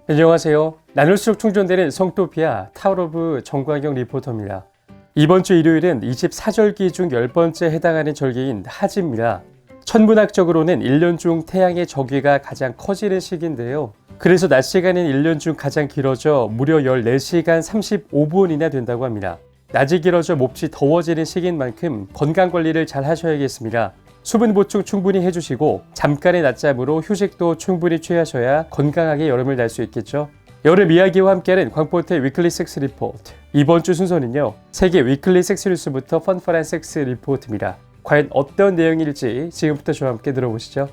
안녕하세요. 나눌수록 충전되는 성토피아 타우로브 정광영 리포터입니다. 이번 주 일요일은 24절기 중 10번째 해당하는 절기인 하지입니다. 천문학적으로는 1년 중 태양의 저기가 가장 커지는 시기인데요. 그래서 낮 시간은 1년 중 가장 길어져 무려 14시간 35분이나 된다고 합니다. 낮이 길어져 몹시 더워지는 시기인 만큼 건강관리를 잘 하셔야겠습니다. 수분 보충 충분히 해주시고 잠깐의 낮잠으로 휴식도 충분히 취하셔야 건강하게 여름을 날 수 있겠죠. 여름 이야기와 함께하는 광포트의 위클리 섹스 리포트. 이번 주 순서는요, 세계 위클리 섹스 뉴스부터 펀펀한 섹스 리포트입니다. 과연 어떤 내용일지 지금부터 저와 함께 들어보시죠.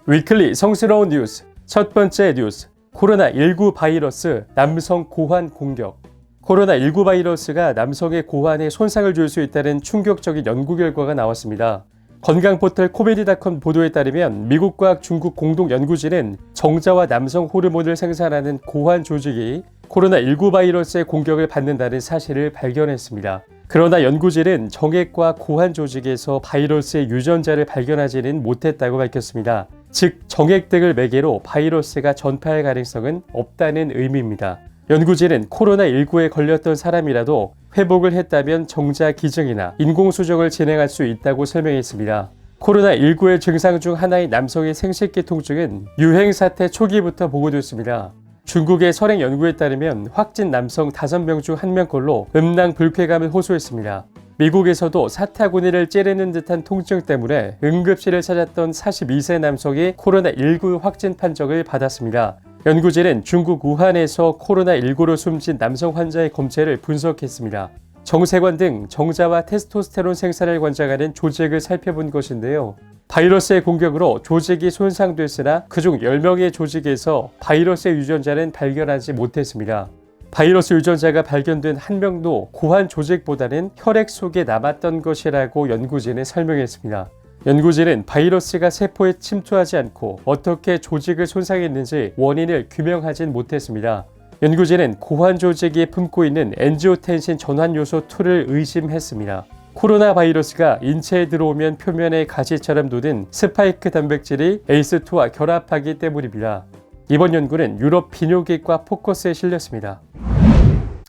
위클리 성스러운 뉴스. 첫 번째 뉴스. 코로나19 바이러스 남성 고환 공격. 코로나19 바이러스가 남성의 고환에 손상을 줄 수 있다는 충격적인 연구 결과가 나왔습니다. 건강포털 코미디닷컴 보도에 따르면 미국과 중국 공동 연구진은 정자와 남성 호르몬을 생산하는 고환 조직이 코로나19 바이러스의 공격을 받는다는 사실을 발견했습니다. 그러나 연구진은 정액과 고환 조직에서 바이러스의 유전자를 발견하지는 못했다고 밝혔습니다. 즉, 정액 등을 매개로 바이러스가 전파할 가능성은 없다는 의미입니다. 연구진은 코로나19에 걸렸던 사람이라도 회복을 했다면 정자 기증이나 인공수정을 진행할 수 있다고 설명했습니다. 코로나19의 증상 중 하나인 남성의 생식기 통증은 유행 사태 초기부터 보고됐습니다. 중국의 설행 연구에 따르면 확진 남성 5명 중 1명꼴로 음낭 불쾌감을 호소했습니다. 미국에서도 사타구니를 찌르는 듯한 통증 때문에 응급실을 찾았던 42세 남성이 코로나19 확진 판정을 받았습니다. 연구진은 중국 우한에서 코로나19로 숨진 남성 환자의 검체를 분석했습니다. 정세관 등 정자와 테스토스테론 생산을 관장하는 조직을 살펴본 것인데요. 바이러스의 공격으로 조직이 손상됐으나 그중 10명의 조직에서 바이러스의 유전자는 발견하지 못했습니다. 바이러스 유전자가 발견된 1명도 고환 조직보다는 혈액 속에 남았던 것이라고 연구진은 설명했습니다. 연구진은 바이러스가 세포에 침투하지 않고 어떻게 조직을 손상했는지 원인을 규명하진 못했습니다. 연구진은 고환 조직이 품고 있는 엔지오텐신 전환 요소 2를 의심했습니다. 코로나 바이러스가 인체에 들어오면 표면에 가시처럼 돋은 스파이크 단백질이 에이스2와 결합하기 때문입니다. 이번 연구는 유럽 비뇨기과 포커스에 실렸습니다.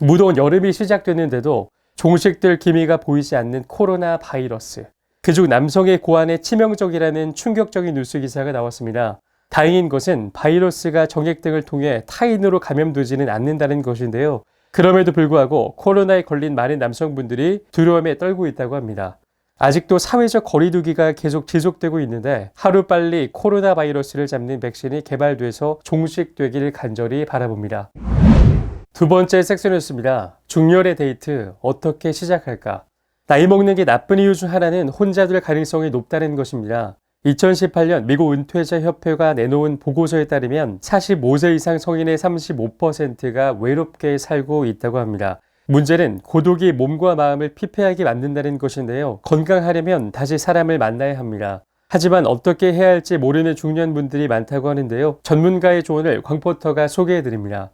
무더운 여름이 시작됐는데도 종식될 기미가 보이지 않는 코로나 바이러스. 그중 남성의 고환에 치명적이라는 충격적인 뉴스 기사가 나왔습니다. 다행인 것은 바이러스가 정액 등을 통해 타인으로 감염되지는 않는다는 것인데요. 그럼에도 불구하고 코로나에 걸린 많은 남성분들이 두려움에 떨고 있다고 합니다. 아직도 사회적 거리두기가 계속 지속되고 있는데 하루빨리 코로나 바이러스를 잡는 백신이 개발돼서 종식되길 간절히 바라봅니다. 두 번째 섹스 뉴스입니다. 중년의 데이트 어떻게 시작할까? 나이 먹는 게 나쁜 이유 중 하나는 혼자 될 가능성이 높다는 것입니다. 2018년 미국 은퇴자 협회가 내놓은 보고서에 따르면 45세 이상 성인의 35%가 외롭게 살고 있다고 합니다. 문제는 고독이 몸과 마음을 피폐하게 만든다는 것인데요. 건강하려면 다시 사람을 만나야 합니다. 하지만 어떻게 해야 할지 모르는 중년분들이 많다고 하는데요. 전문가의 조언을 광포터가 소개해드립니다.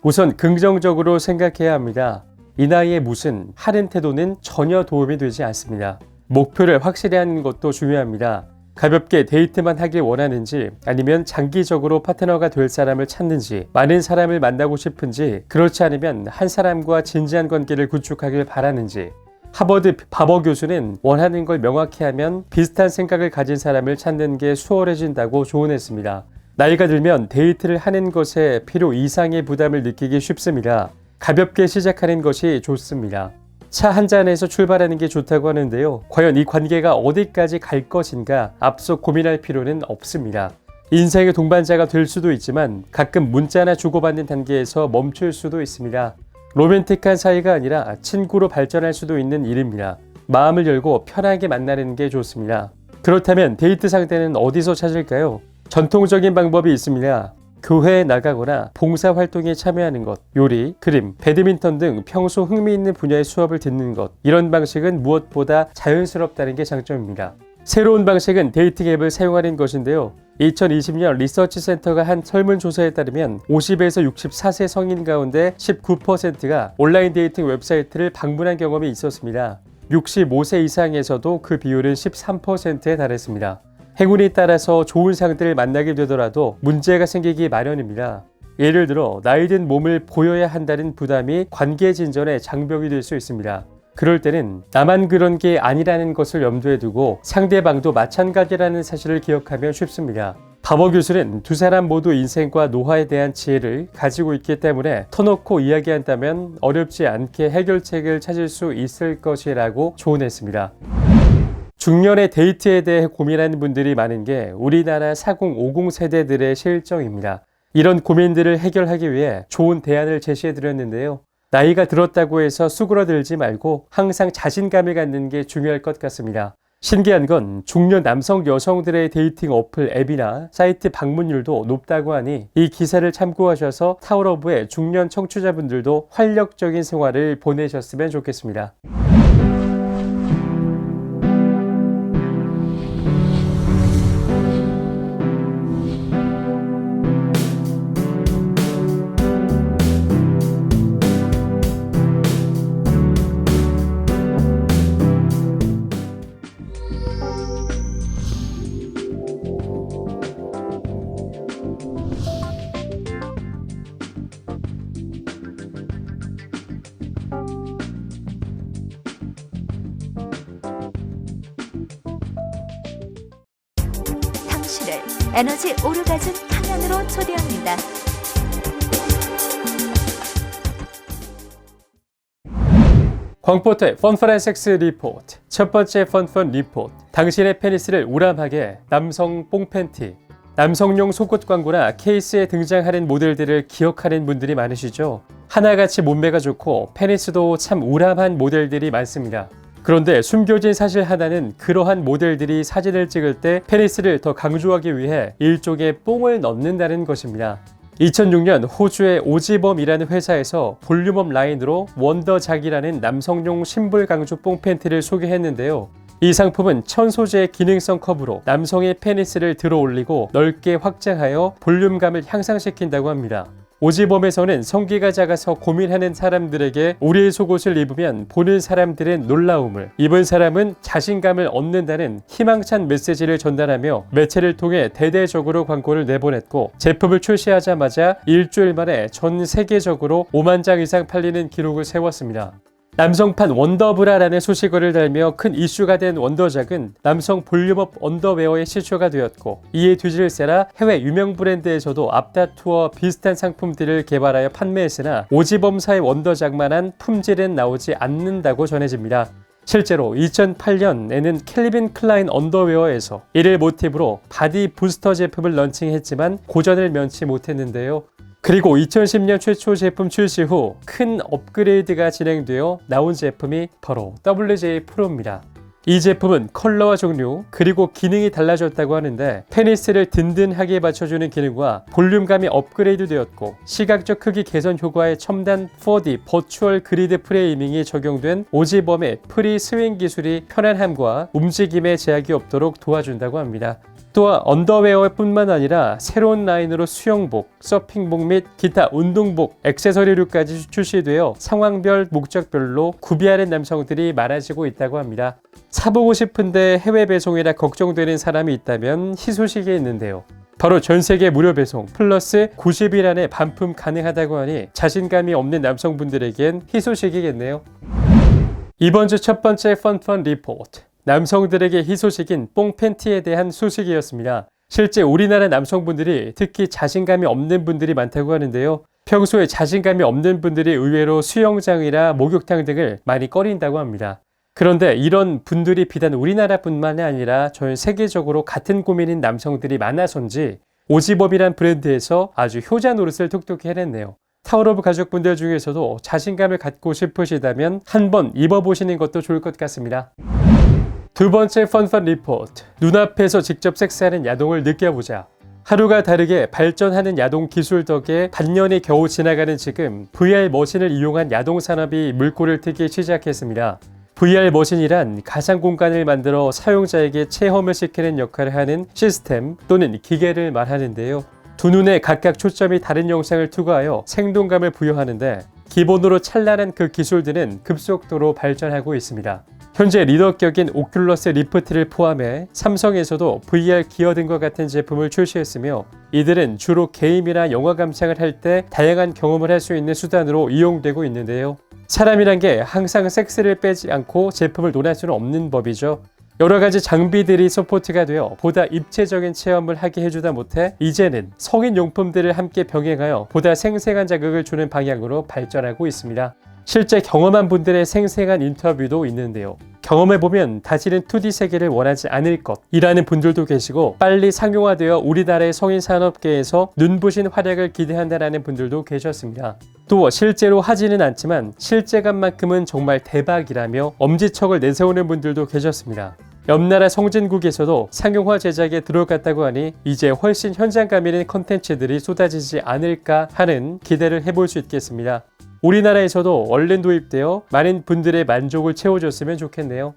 우선 긍정적으로 생각해야 합니다. 이 나이에 무슨 하는 태도는 전혀 도움이 되지 않습니다. 목표를 확실히 하는 것도 중요합니다. 가볍게 데이트만 하길 원하는지 아니면 장기적으로 파트너가 될 사람을 찾는지 많은 사람을 만나고 싶은지 그렇지 않으면 한 사람과 진지한 관계를 구축하길 바라는지 하버드 바버 교수는 원하는 걸 명확히 하면 비슷한 생각을 가진 사람을 찾는 게 수월해진다고 조언했습니다. 나이가 들면 데이트를 하는 것에 필요 이상의 부담을 느끼기 쉽습니다. 가볍게 시작하는 것이 좋습니다. 차 한 잔에서 출발하는 게 좋다고 하는데요. 과연 이 관계가 어디까지 갈 것인가 앞서 고민할 필요는 없습니다. 인생의 동반자가 될 수도 있지만 가끔 문자나 주고받는 단계에서 멈출 수도 있습니다. 로맨틱한 사이가 아니라 친구로 발전할 수도 있는 일입니다. 마음을 열고 편하게 만나는 게 좋습니다. 그렇다면 데이트 상대는 어디서 찾을까요? 전통적인 방법이 있습니다. 교회에 나가거나 봉사활동에 참여하는 것, 요리, 그림, 배드민턴 등 평소 흥미있는 분야의 수업을 듣는 것, 이런 방식은 무엇보다 자연스럽다는 게 장점입니다. 새로운 방식은 데이팅 앱을 사용하는 것인데요. 2020년 리서치 센터가 한 설문조사에 따르면 50에서 64세 성인 가운데 19%가 온라인 데이팅 웹사이트를 방문한 경험이 있었습니다. 65세 이상에서도 그 비율은 13%에 달했습니다. 행운에 따라서 좋은 상대를 만나게 되더라도 문제가 생기기 마련입니다. 예를 들어 나이 든 몸을 보여야 한다는 부담이 관계 진전의 장벽이 될 수 있습니다. 그럴 때는 나만 그런 게 아니라는 것을 염두에 두고 상대방도 마찬가지라는 사실을 기억하면 쉽습니다. 바버 교수는 두 사람 모두 인생과 노화에 대한 지혜를 가지고 있기 때문에 터놓고 이야기한다면 어렵지 않게 해결책을 찾을 수 있을 것이라고 조언했습니다. 중년의 데이트에 대해 고민하는 분들이 많은 게 우리나라 40, 50 세대들의 실정입니다. 이런 고민들을 해결하기 위해 좋은 대안을 제시해 드렸는데요. 나이가 들었다고 해서 수그러들지 말고 항상 자신감을 갖는 게 중요할 것 같습니다. 신기한 건 중년 남성 여성들의 데이팅 어플 앱이나 사이트 방문율도 높다고 하니 이 기사를 참고하셔서 타워러브의 중년 청취자분들도 활력적인 생활을 보내셨으면 좋겠습니다. 당신을 에너지 오르가즘 강연으로 초대합니다. 광포터의 펀펀앤섹스 리포트. 첫 번째 펀펀 리포트. 당신의 페니스를 우람하게 남성 뽕팬티. 남성용 속옷 광고나 케이스에 등장하는 모델들을 기억하는 분들이 많으시죠? 하나같이 몸매가 좋고 페니스도 참 우람한 모델들이 많습니다. 그런데 숨겨진 사실 하나는 그러한 모델들이 사진을 찍을 때 페니스를 더 강조하기 위해 일종의 뽕을 넣는다는 것입니다. 2006년 호주의 오지범이라는 회사에서 볼륨업 라인으로 원더작이라는 남성용 심볼 강조 뽕 팬티를 소개했는데요. 이 상품은 천 소재의 기능성 컵으로 남성의 페니스를 들어 올리고 넓게 확장하여 볼륨감을 향상시킨다고 합니다. 오지범에서는 성기가 작아서 고민하는 사람들에게 우리의 속옷을 입으면 보는 사람들은 놀라움을, 입은 사람은 자신감을 얻는다는 희망찬 메시지를 전달하며 매체를 통해 대대적으로 광고를 내보냈고, 제품을 출시하자마자 일주일 만에 전 세계적으로 5만 장 이상 팔리는 기록을 세웠습니다. 남성판 원더브라라는 수식어를 달며 큰 이슈가 된 원더작은 남성 볼륨업 언더웨어의 시초가 되었고, 이에 뒤질세라 해외 유명 브랜드에서도 앞다투어 비슷한 상품들을 개발하여 판매했으나 오지범사의 원더작만한 품질은 나오지 않는다고 전해집니다. 실제로 2008년에는 캘빈 클라인 언더웨어에서 이를 모티브로 바디 부스터 제품을 런칭했지만 고전을 면치 못했는데요. 그리고 2010년 최초 제품 출시 후 큰 업그레이드가 진행되어 나온 제품이 바로 WJ 프로입니다. 이 제품은 컬러와 종류 그리고 기능이 달라졌다고 하는데, 페니스를 든든하게 받쳐주는 기능과 볼륨감이 업그레이드 되었고, 시각적 크기 개선 효과의 첨단 4D 버추얼 그리드 프레이밍이 적용된 오지범의 프리 스윙 기술이 편안함과 움직임에 제약이 없도록 도와준다고 합니다. 또한 언더웨어뿐만 아니라 새로운 라인으로 수영복, 서핑복 및 기타 운동복, 액세서리류까지 출시되어 상황별, 목적별로 구비하는 남성들이 많아지고 있다고 합니다. 사보고 싶은데 해외 배송이라 걱정되는 사람이 있다면 희소식이 있는데요. 바로 전세계 무료 배송 플러스 90일 안에 반품 가능하다고 하니 자신감이 없는 남성분들에겐 희소식이겠네요. 이번 주 첫 번째 펀펀 리포트. 남성들에게 희소식인 뽕 팬티에 대한 소식이었습니다. 실제 우리나라 남성분들이 특히 자신감이 없는 분들이 많다고 하는데요. 평소에 자신감이 없는 분들이 의외로 수영장이나 목욕탕 등을 많이 꺼린다고 합니다. 그런데 이런 분들이 비단 우리나라뿐만 아니라 전 세계적으로 같은 고민인 남성들이 많아서인지 오지범이란 브랜드에서 아주 효자 노릇을 톡톡히 해냈네요. 타워러브 가족분들 중에서도 자신감을 갖고 싶으시다면 한번 입어보시는 것도 좋을 것 같습니다. 두 번째 펀펀 리포트. 눈앞에서 직접 섹스하는 야동을 느껴보자. 하루가 다르게 발전하는 야동 기술 덕에 반년이 겨우 지나가는 지금 VR 머신을 이용한 야동 산업이 물꼬를 트기 시작했습니다. VR 머신이란 가상 공간을 만들어 사용자에게 체험을 시키는 역할을 하는 시스템 또는 기계를 말하는데요. 두 눈에 각각 초점이 다른 영상을 투과하여 생동감을 부여하는데, 기본으로 찬란한 그 기술들은 급속도로 발전하고 있습니다. 현재 리더격인 오큘러스 리프트를 포함해 삼성에서도 VR 기어 등과 같은 제품을 출시했으며 이들은 주로 게임이나 영화 감상을 할 때 다양한 경험을 할 수 있는 수단으로 이용되고 있는데요. 사람이란 게 항상 섹스를 빼지 않고 제품을 논할 수는 없는 법이죠. 여러 가지 장비들이 서포트가 되어 보다 입체적인 체험을 하게 해주다 못해 이제는 성인 용품들을 함께 병행하여 보다 생생한 자극을 주는 방향으로 발전하고 있습니다. 실제 경험한 분들의 생생한 인터뷰도 있는데요. 경험해보면 다시는 2D 세계를 원하지 않을 것이라는 분들도 계시고 빨리 상용화되어 우리나라의 성인 산업계에서 눈부신 활약을 기대한다는 분들도 계셨습니다. 또 실제로 하지는 않지만 실제감만큼은 정말 대박이라며 엄지척을 내세우는 분들도 계셨습니다. 옆나라 성진국에서도 상용화 제작에 들어갔다고 하니 이제 훨씬 현장감 있는 컨텐츠들이 쏟아지지 않을까 하는 기대를 해볼 수 있겠습니다. 우리나라에서도 얼른 도입되어 많은 분들의 만족을 채워줬으면 좋겠네요.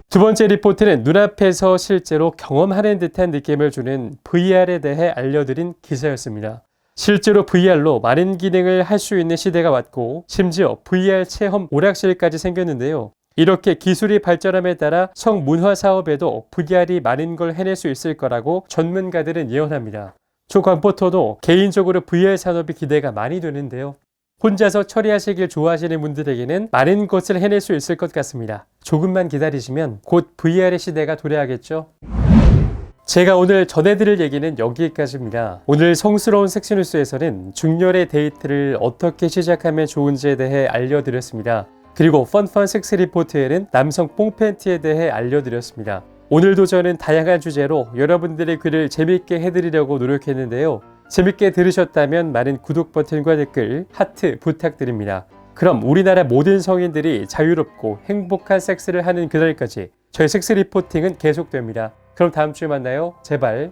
두 번째 리포트는 눈앞에서 실제로 경험하는 듯한 느낌을 주는 VR에 대해 알려드린 기사였습니다. 실제로 VR로 많은 기능을 할 수 있는 시대가 왔고 심지어 VR 체험 오락실까지 생겼는데요. 이렇게 기술이 발전함에 따라 성문화 사업에도 VR이 많은 걸 해낼 수 있을 거라고 전문가들은 예언합니다. 조광포터도 개인적으로 VR 산업이 기대가 많이 되는데요. 혼자서 처리하시길 좋아하시는 분들에게는 많은 것을 해낼 수 있을 것 같습니다. 조금만 기다리시면 곧 VR의 시대가 도래하겠죠. 제가 오늘 전해드릴 얘기는 여기까지입니다. 오늘 성스러운 섹스뉴스에서는 중년의 데이트를 어떻게 시작하면 좋은지에 대해 알려드렸습니다. 그리고 펀펀 섹스 리포트에는 남성 뽕팬티에 대해 알려드렸습니다. 오늘도 저는 다양한 주제로 여러분들의 귀를 재밌게 해드리려고 노력했는데요. 재밌게 들으셨다면 많은 구독 버튼과 댓글, 하트 부탁드립니다. 그럼 우리나라 모든 성인들이 자유롭고 행복한 섹스를 하는 그날까지 저희 섹스 리포팅은 계속됩니다. 그럼 다음 주에 만나요. 제발.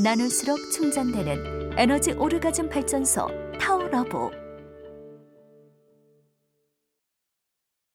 나눌수록 충전되는 에너지 오르가즘 발전소 타워러브.